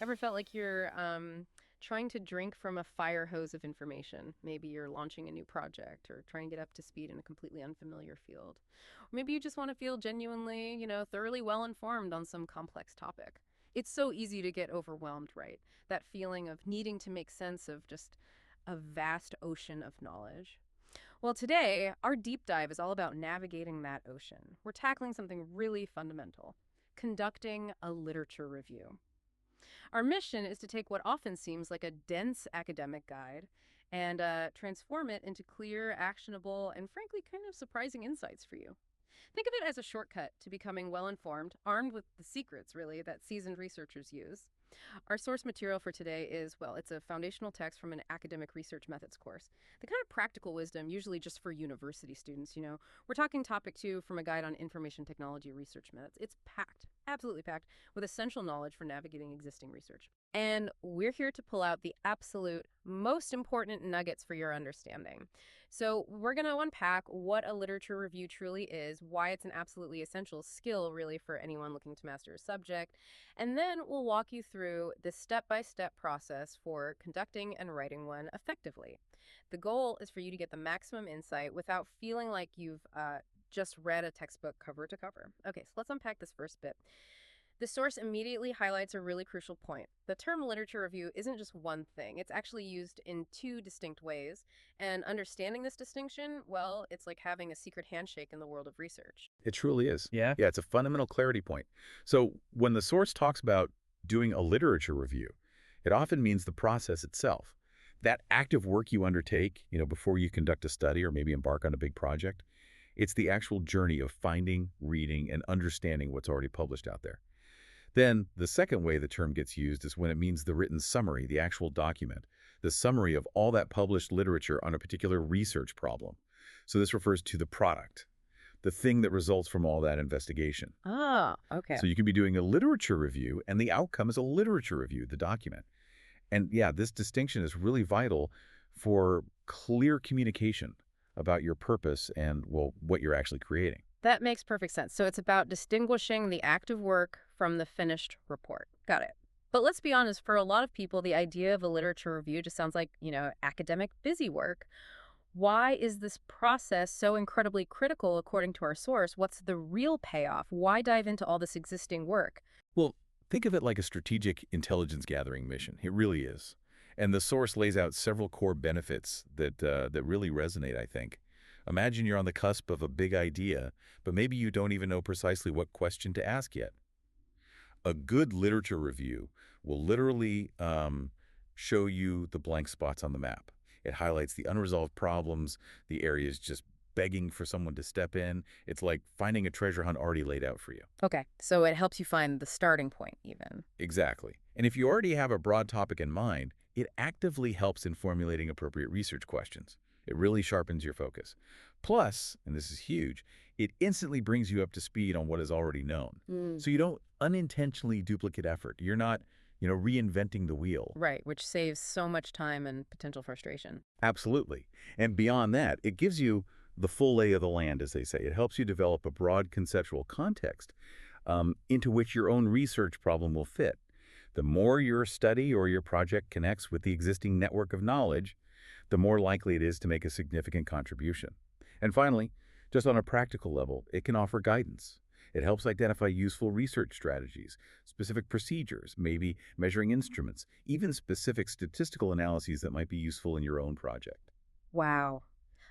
Ever felt like you're trying to drink from a fire hose of information? Maybe you're launching a new project or trying to get up to speed in a completely unfamiliar field. Or maybe you just want to feel genuinely, thoroughly well informed on some complex topic. It's so easy to get overwhelmed, right? That feeling of needing to make sense of just a vast ocean of knowledge. Well, today, our deep dive is all about navigating that ocean. We're tackling something really fundamental: conducting a literature review. Our mission is to take what often seems like a dense academic guide and transform it into clear, actionable, and frankly, kind of surprising insights for you. Think of it as a shortcut to becoming well informed, armed with the secrets, really, that seasoned researchers use. Our source material for today is, well, it's a foundational text from an academic research methods course. The kind of practical wisdom, usually just for university students. We're talking topic two from a guide on information technology research methods. It's packed, absolutely packed, with essential knowledge for navigating existing research. And we're here to pull out the absolute most important nuggets for your understanding. So we're going to unpack what a literature review truly is, why it's an absolutely essential skill, really, for anyone looking to master a subject, and then we'll walk you through the step-by-step process for conducting and writing one effectively. The goal is for you to get the maximum insight without feeling like you've just read a textbook cover to cover. Okay, so let's unpack this first bit. The source immediately highlights a really crucial point. The term literature review isn't just one thing. It's actually used in two distinct ways. And understanding this distinction, well, it's like having a secret handshake in the world of research. It truly is. Yeah. Yeah, it's a fundamental clarity point. So when the source talks about doing a literature review, it often means the process itself. That active work you undertake, before you conduct a study or maybe embark on a big project, it's the actual journey of finding, reading, and understanding what's already published out there. Then the second way the term gets used is when it means the written summary, the actual document, the summary of all that published literature on a particular research problem. So this refers to the product, the thing that results from all that investigation. Ah, okay. So you can be doing a literature review, and the outcome is a literature review, the document. And yeah, this distinction is really vital for clear communication about your purpose and, well, what you're actually creating. That makes perfect sense. So it's about distinguishing the active work from the finished report. Got it. But let's be honest, for a lot of people, the idea of a literature review just sounds like, academic busy work. Why is this process so incredibly critical according to our source? What's the real payoff? Why dive into all this existing work? Well, think of it like a strategic intelligence gathering mission. It really is. And the source lays out several core benefits that really resonate, I think. Imagine you're on the cusp of a big idea, but maybe you don't even know precisely what question to ask yet. A good literature review will literally show you the blank spots on the map. It highlights the unresolved problems, the areas just begging for someone to step in. It's like finding a treasure hunt already laid out for you. Okay, so it helps you find the starting point even. Exactly. And if you already have a broad topic in mind, it actively helps in formulating appropriate research questions. It really sharpens your focus. Plus, and this is huge, it instantly brings you up to speed on what is already known. So you don't unintentionally duplicate effort. You're not, reinventing the wheel. Right, which saves so much time and potential frustration. Absolutely. And beyond that, it gives you the full lay of the land, as they say. It helps you develop a broad conceptual context into which your own research problem will fit. The more your study or your project connects with the existing network of knowledge, the more likely it is to make a significant contribution. And finally, just on a practical level, it can offer guidance. It helps identify useful research strategies, specific procedures, maybe measuring instruments, even specific statistical analyses that might be useful in your own project. Wow.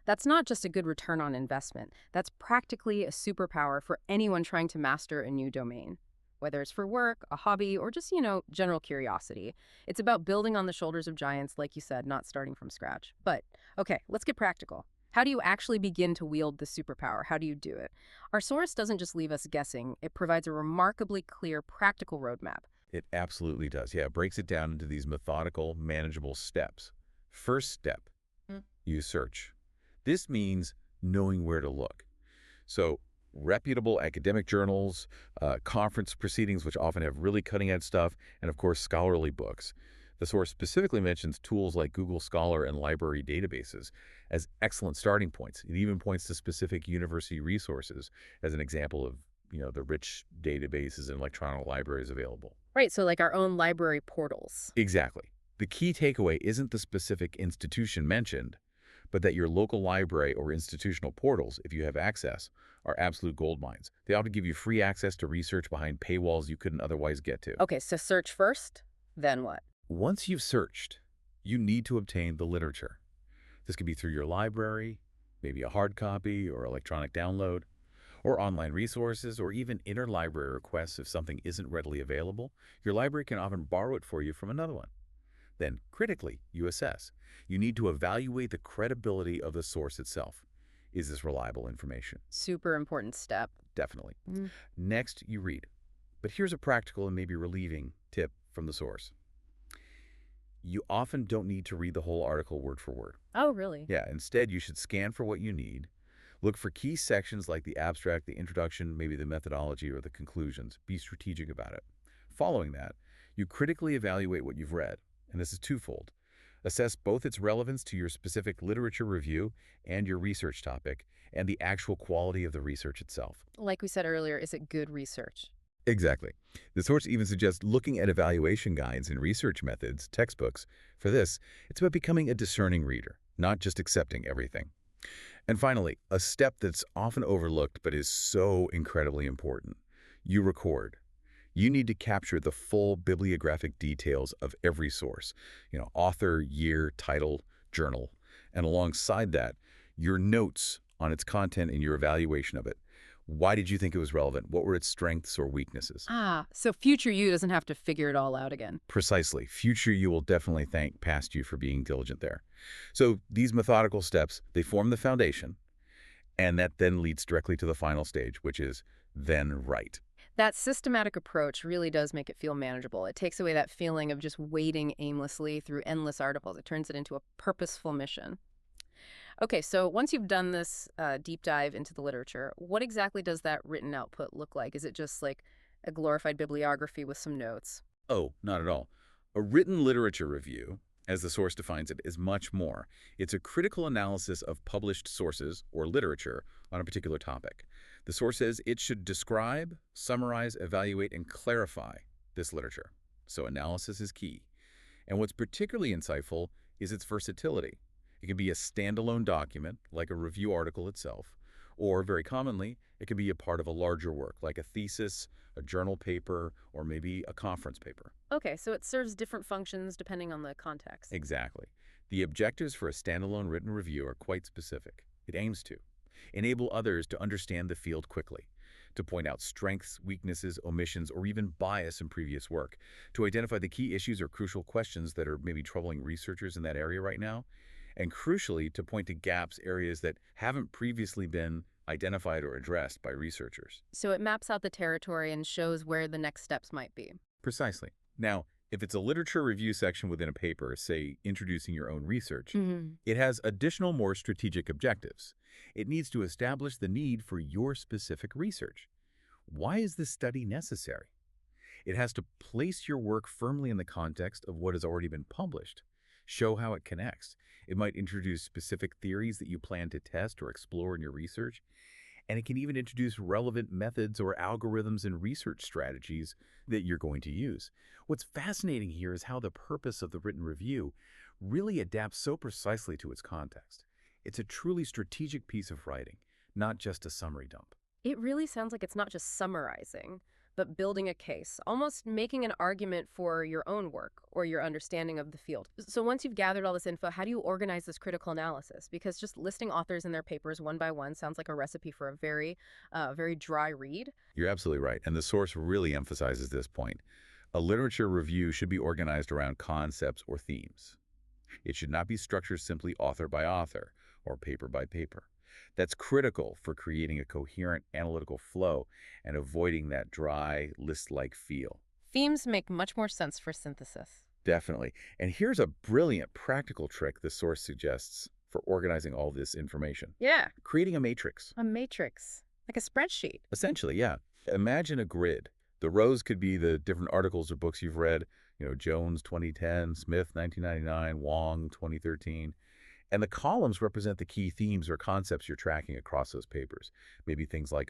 That's not just a good return on investment. That's practically a superpower for anyone trying to master a new domain. Whether it's for work, a hobby, or just, general curiosity. It's about building on the shoulders of giants, like you said, not starting from scratch. But, okay, let's get practical. How do you actually begin to wield this superpower? How do you do it? Our source doesn't just leave us guessing. It provides a remarkably clear, practical roadmap. It absolutely does. Yeah, it breaks it down into these methodical, manageable steps. First step, you search. This means knowing where to look. So reputable academic journals, conference proceedings, which often have really cutting-edge stuff, and of course, scholarly books. The source specifically mentions tools like Google Scholar and library databases as excellent starting points. It even points to specific university resources as an example of the rich databases and electronic libraries available. Right, so like our own library portals. Exactly. The key takeaway isn't the specific institution mentioned, but that your local library or institutional portals, if you have access, are absolute gold mines. They ought to give you free access to research behind paywalls you couldn't otherwise get to. Okay, so search first, then what? Once you've searched, you need to obtain the literature. This could be through your library, maybe a hard copy or electronic download, or online resources, or even interlibrary requests if something isn't readily available. Your library can often borrow it for you from another one. Then, critically, you assess. You need to evaluate the credibility of the source itself. Is this reliable information? Super important step. Definitely. Mm. Next, you read. But here's a practical and maybe relieving tip from the source. You often don't need to read the whole article word for word. Oh, really? Yeah, instead, you should scan for what you need. Look for key sections like the abstract, the introduction, maybe the methodology, or the conclusions. Be strategic about it. Following that, you critically evaluate what you've read, and this is twofold. Assess both its relevance to your specific literature review and your research topic, and the actual quality of the research itself. Like we said earlier, is it good research? Exactly. The source even suggests looking at evaluation guides and research methods, textbooks. For this, it's about becoming a discerning reader, not just accepting everything. And finally, a step that's often overlooked but is so incredibly important. You record. You need to capture the full bibliographic details of every source, author, year, title, journal, and alongside that, your notes on its content and your evaluation of it. Why did you think it was relevant? What were its strengths or weaknesses? Ah, so future you doesn't have to figure it all out again. Precisely. Future you will definitely thank past you for being diligent there. So these methodical steps, they form the foundation, and that then leads directly to the final stage, which is then write. That systematic approach really does make it feel manageable. It takes away that feeling of just wading aimlessly through endless articles. It turns it into a purposeful mission. Okay, so once you've done this deep dive into the literature, what exactly does that written output look like? Is it just like a glorified bibliography with some notes? Oh, not at all. A written literature review, as the source defines it, is much more. It's a critical analysis of published sources or literature on a particular topic. The source says it should describe, summarize, evaluate, and clarify this literature. So analysis is key. And what's particularly insightful is its versatility. It can be a standalone document, like a review article itself, or very commonly, it can be a part of a larger work, like a thesis, a journal paper, or maybe a conference paper. Okay, so it serves different functions depending on the context. Exactly. The objectives for a standalone written review are quite specific. It aims to enable others to understand the field quickly, to point out strengths, weaknesses, omissions, or even bias in previous work, to identify the key issues or crucial questions that are maybe troubling researchers in that area right now, and crucially, to point to gaps, areas that haven't previously been identified or addressed by researchers. So it maps out the territory and shows where the next steps might be. Precisely. Now, if it's a literature review section within a paper, say introducing your own research, it has additional more strategic objectives. It needs to establish the need for your specific research. Why is this study necessary? It has to place your work firmly in the context of what has already been published, show how it connects. It might introduce specific theories that you plan to test or explore in your research, and it can even introduce relevant methods or algorithms and research strategies that you're going to use. What's fascinating here is how the purpose of the written review really adapts so precisely to its context. It's a truly strategic piece of writing, not just a summary dump. It really sounds like it's not just summarizing, but building a case, almost making an argument for your own work or your understanding of the field. So once you've gathered all this info, how do you organize this critical analysis? Because just listing authors and their papers one by one sounds like a recipe for a very dry read. You're absolutely right, and the source really emphasizes this point. A literature review should be organized around concepts or themes. It should not be structured simply author by author or paper by paper. That's critical for creating a coherent analytical flow and avoiding that dry, list-like feel. Themes make much more sense for synthesis. Definitely. And here's a brilliant practical trick the source suggests for organizing all this information. Yeah, Creating a matrix. a matrix, like a spreadsheet. Essentially, yeah. Imagine a grid. The rows could be the different articles or books you've read, Jones 2010, Smith 1999, Wong 2013. And the columns represent the key themes or concepts you're tracking across those papers. Maybe things like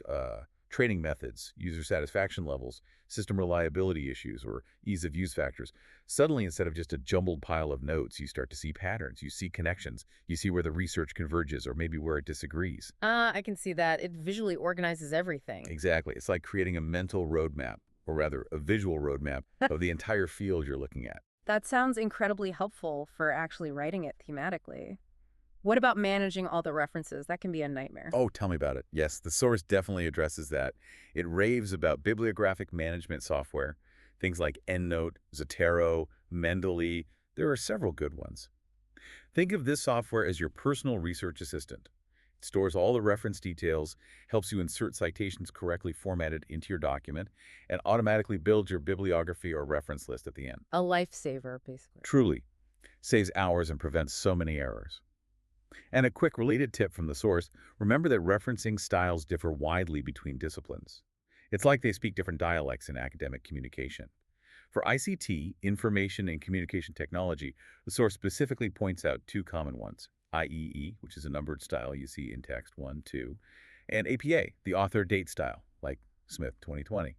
training methods, user satisfaction levels, system reliability issues, or ease of use factors. Suddenly, instead of just a jumbled pile of notes, you start to see patterns, you see connections, you see where the research converges or maybe where it disagrees. I can see that. It visually organizes everything. Exactly. It's like creating a mental roadmap, or rather, a visual roadmap of the entire field you're looking at. That sounds incredibly helpful for actually writing it thematically. What about managing all the references? That can be a nightmare. Oh, tell me about it. Yes, the source definitely addresses that. It raves about bibliographic management software, things like EndNote, Zotero, Mendeley. There are several good ones. Think of this software as your personal research assistant. It stores all the reference details, helps you insert citations correctly formatted into your document, and automatically builds your bibliography or reference list at the end. A lifesaver, basically. Truly, saves hours and prevents so many errors. And a quick related tip from the source, remember that referencing styles differ widely between disciplines. It's like they speak different dialects in academic communication. For ICT, Information and Communication Technology, the source specifically points out two common ones: IEE, which is a numbered style you see in text 1, 2, and APA, the author date style, like Smith 2020.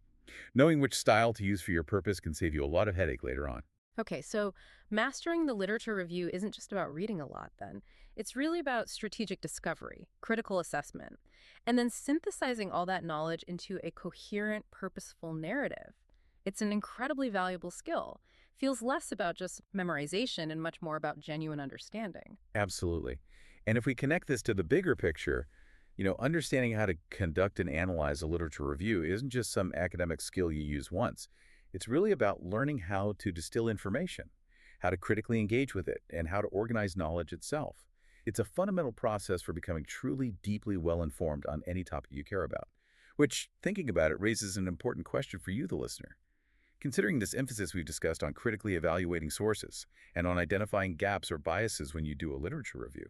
Knowing which style to use for your purpose can save you a lot of headache later on. Okay, so mastering the literature review isn't just about reading a lot, then. It's really about strategic discovery, critical assessment, and then synthesizing all that knowledge into a coherent, purposeful narrative. It's an incredibly valuable skill. Feels less about just memorization and much more about genuine understanding. Absolutely. And if we connect this to the bigger picture, understanding how to conduct and analyze a literature review isn't just some academic skill you use once. It's really about learning how to distill information, how to critically engage with it, and how to organize knowledge itself. It's a fundamental process for becoming truly deeply well-informed on any topic you care about, which, thinking about it, raises an important question for you, the listener. Considering this emphasis we've discussed on critically evaluating sources and on identifying gaps or biases when you do a literature review,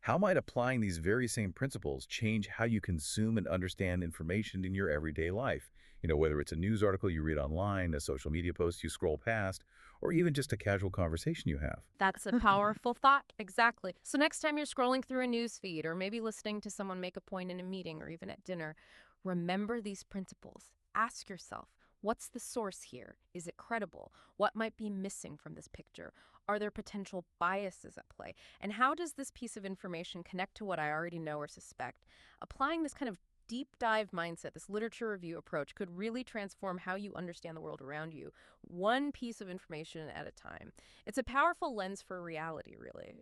how might applying these very same principles change how you consume and understand information in your everyday life? Whether it's a news article you read online, a social media post you scroll past, or even just a casual conversation you have. That's a powerful thought. Exactly. So next time you're scrolling through a news feed or maybe listening to someone make a point in a meeting or even at dinner, remember these principles. Ask yourself, what's the source here? Is it credible? What might be missing from this picture? Are there potential biases at play? And how does this piece of information connect to what I already know or suspect? Applying this kind of deep dive mindset, this literature review approach, could really transform how you understand the world around you, one piece of information at a time. It's a powerful lens for reality, really.